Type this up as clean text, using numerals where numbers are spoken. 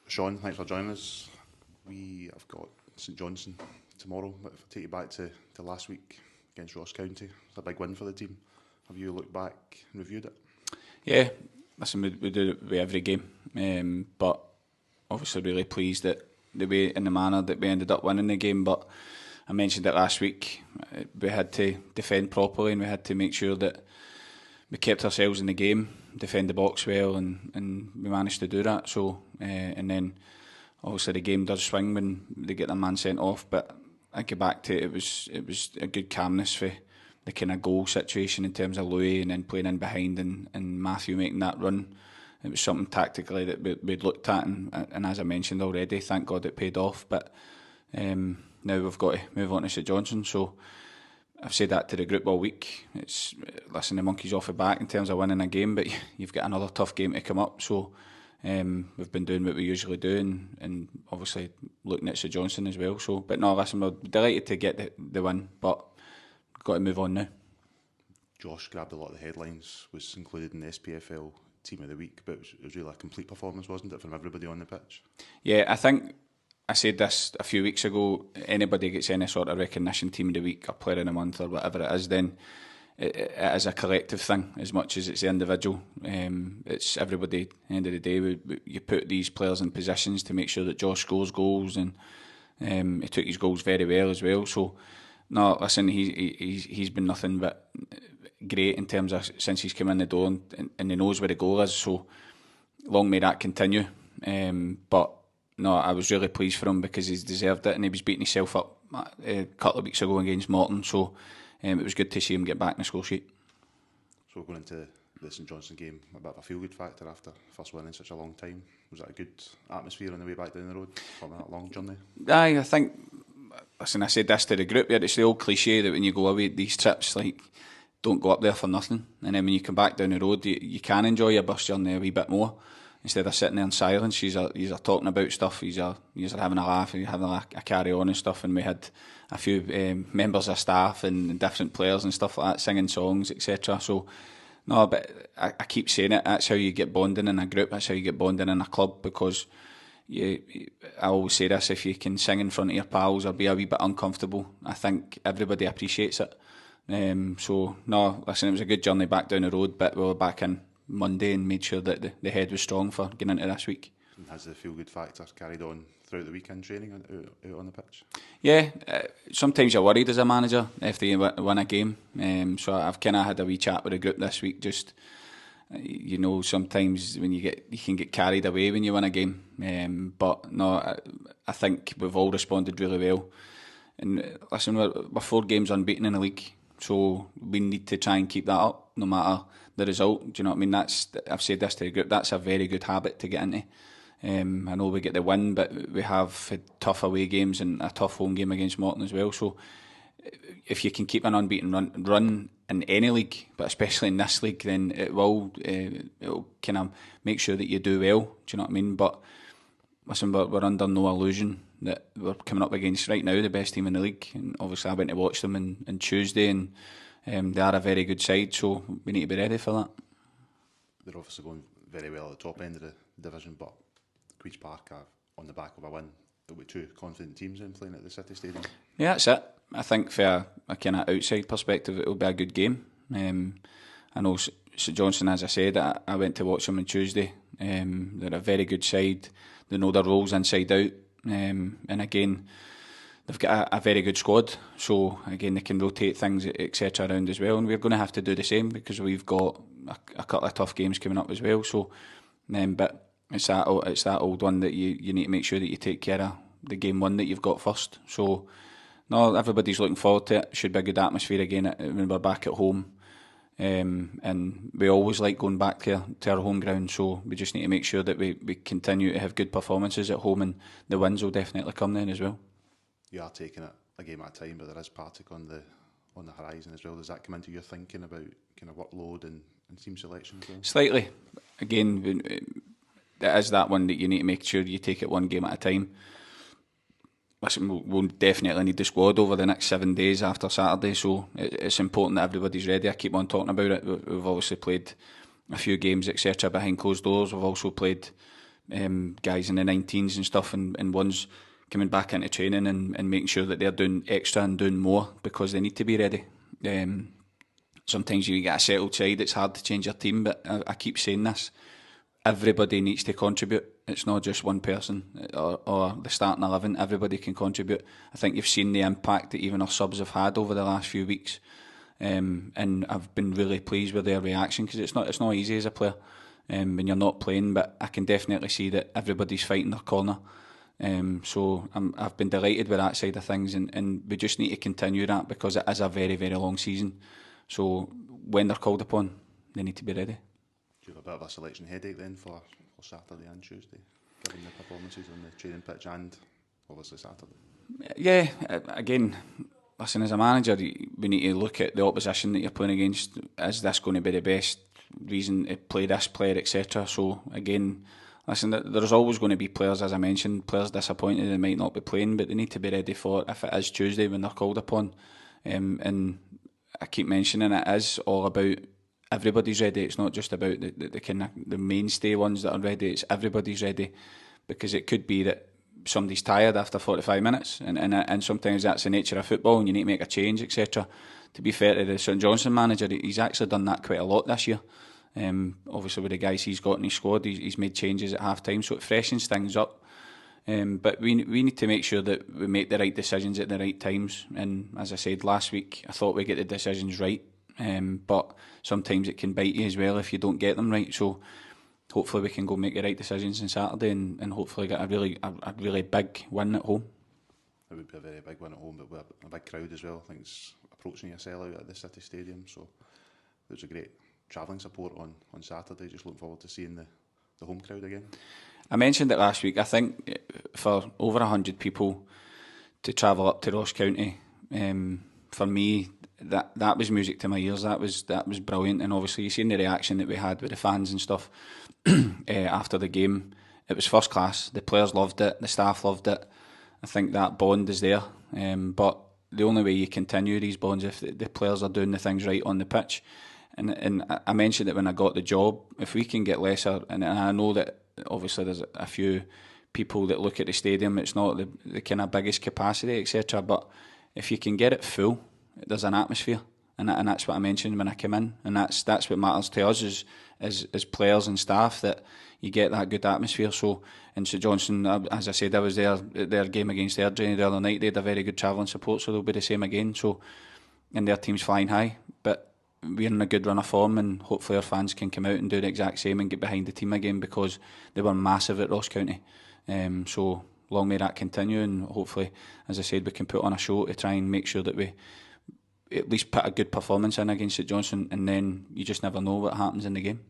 Sean, thanks for joining us. We have got St Johnstone tomorrow, but if I take you back to last week against Ross County, it's a big win for the team. Have you looked back and reviewed it? Yeah, listen, we do it with every game, but obviously really pleased that the way and the manner that we ended up winning the game. But I mentioned it last week, we had to defend properly and we had to make sure that we kept ourselves in the game, defend the box well, and we managed to do that. So, and then obviously the game does swing when they get their man sent off, but I go back to it was a good calmness for the kind of goal situation in terms of Louis and then playing in behind and Matthew making that run. It was something tactically that we'd looked at, and as I mentioned already, thank God it paid off. But now we've got to move on to St Johnstone. So I've said that to the group all week. It's listen, the monkey's off the back in terms of winning a game, but you've got another tough game to come up. So we've been doing what we usually do, and obviously looking at St Johnstone as well. So, but no, listen, we're delighted to get the win, but we've got to move on now. Josh grabbed a lot of the headlines, was included in the SPFL Team of the Week, but it was really a complete performance, wasn't it, from everybody on the pitch? Yeah, I think I said this a few weeks ago. Anybody gets any sort of recognition, Team of the Week or Player of the Month or whatever it is, then it is a collective thing as much as it's the individual. It's everybody. At the end of the day, you put these players in positions to make sure that Josh scores goals, and he took his goals very well as well. So, no, listen, he's been nothing but great in terms of since he's come in the door, and he knows where the goal is. So, long may that continue. But no, I was really pleased for him because he's deserved it, and he was beating himself up a couple of weeks ago against Morton. So it was good to see him get back in the score sheet. So going into the St Johnstone game, a bit of a feel-good factor after first win in such a long time. Was that a good atmosphere on the way back down the road from that long journey? Aye, I think. Listen, I said this to the group. It's the old cliche that when you go away these trips, like, don't go up there for nothing, and then when you come back down the road, you can enjoy your bus journey a wee bit more. Instead of sitting there in silence, you're talking about stuff, you're having a laugh, you're having a carry on and stuff. And we had a few members of staff and different players and stuff like that singing songs, etc. So, no, but I keep saying it, that's how you get bonding in a group, that's how you get bonding in a club, because I always say this, if you can sing in front of your pals or be a wee bit uncomfortable, I think everybody appreciates it. So, no, listen, it was a good journey back down the road, but we were back in Monday and made sure that the head was strong for getting into this week. And has the feel-good factor carried on throughout the weekend training out on the pitch? Yeah, sometimes you're worried as a manager if they win a game. So I've kind of had a wee chat with the group this week. Just sometimes when you can get carried away when you win a game. But no, I think we've all responded really well. And listen, we're 4 games unbeaten in the league, so we need to try and keep that up no matter the result. Do you know what I mean? I've said this to the group, that's a very good habit to get into. I know we get the win, but we have had tough away games and a tough home game against Morton as well. So if you can keep an unbeaten run in any league, but especially in this league, then it'll kind of make sure that you do well. Do you know what I mean? But listen, we're under no illusion that we're coming up against right now the best team in the league. And obviously I went to watch them on Tuesday, and they are a very good side, so we need to be ready for that. They're obviously going very well at the top end of the division, but Queen's Park are on the back of a win. There'll be 2 confident teams in playing at the City Stadium. Yeah, that's it. I think for a kind of outside perspective, it'll be a good game. I know St Johnstone, as I said, I went to watch them on Tuesday. They're a very good side. They know their roles inside out. And again, they've got a very good squad. So again, they can rotate things, etc. around as well. And we're going to have to do the same because we've got a couple of tough games coming up as well. So, but it's that old one that you need to make sure that you take care of the game one that you've got first. So, no, everybody's looking forward to it. Should be a good atmosphere again when we're back at home. And we always like going back to our home ground, so we just need to make sure that we continue to have good performances at home, and the wins will definitely come then as well. You are taking it a game at a time, but there is Partick on the horizon as well. Does that come into your thinking about kind of workload and team selection as well? Slightly. Again, it is that one that you need to make sure you take it one game at a time. Listen, we'll definitely need the squad over the next 7 days after Saturday, so it's important that everybody's ready. I keep on talking about it. We've obviously played a few games, etc., behind closed doors. We've also played guys in the 19s and stuff, and one's coming back into training and making sure that they're doing extra and doing more because they need to be ready. Sometimes you get a settled side, it's hard to change your team, but I keep saying this, everybody needs to contribute. It's not just one person or the starting 11, everybody can contribute. I think you've seen the impact that even our subs have had over the last few weeks, and I've been really pleased with their reaction because it's not easy as a player when you're not playing, but I can definitely see that everybody's fighting their corner. So I've been delighted with that side of things, and we just need to continue that because it is a very, very long season. So when they're called upon, they need to be ready. Do you have a bit of a selection headache then for Saturday and Tuesday, given the performances on the training pitch and obviously Saturday? Yeah, again, listen, as a manager, we need to look at the opposition that you're playing against. Is this going to be the best reason to play this player, etc.? So again, listen, there's always going to be players, as I mentioned, players disappointed they might not be playing, but they need to be ready for if it is Tuesday when they're called upon. And I keep mentioning it is all about everybody's ready. It's not just about the kind of the mainstay ones that are ready. It's everybody's ready, because it could be that somebody's tired after 45 minutes, and sometimes that's the nature of football, and you need to make a change, etc. To be fair to the St Johnstone manager, he's actually done that quite a lot this year. Obviously with the guys he's got in his squad, he's made changes at half time, so it freshens things up. But we need to make sure that we make the right decisions at the right times. And as I said last week, I thought we get the decisions right. But sometimes it can bite you as well if you don't get them right. So hopefully we can go make the right decisions on Saturday and hopefully get a really big win at home. It would be a very big win at home, but with a big crowd as well. I think it's approaching a sellout at the City Stadium, so there's a great travelling support on Saturday. Just looking forward to seeing the home crowd again. I mentioned it last week. I think for over 100 people to travel up to Ross County, for me, that was music to my ears. That was brilliant. And obviously, you've seen the reaction that we had with the fans and stuff after the game. It was first class. The players loved it. The staff loved it. I think that bond is there. But the only way you continue these bonds if the players are doing the things right on the pitch. And I mentioned it when I got the job. If we can get lesser, and I know that obviously there's a few people that look at the stadium, it's not the kind of biggest capacity, etc. But if you can get it full, there's an atmosphere, and that's what I mentioned when I came in, and that's what matters to us as players and staff, that you get that good atmosphere. So in St Johnstone, as I said, I was there at their game against Airdrie the other night. They had a very good travelling support, so they'll be the same again. So, and their team's flying high, but we're in a good run of form, and hopefully our fans can come out and do the exact same and get behind the team again, because they were massive at Ross County. So long may that continue, and hopefully, as I said, we can put on a show to try and make sure that we at least put a good performance in against St Johnstone, and then you just never know what happens in the game.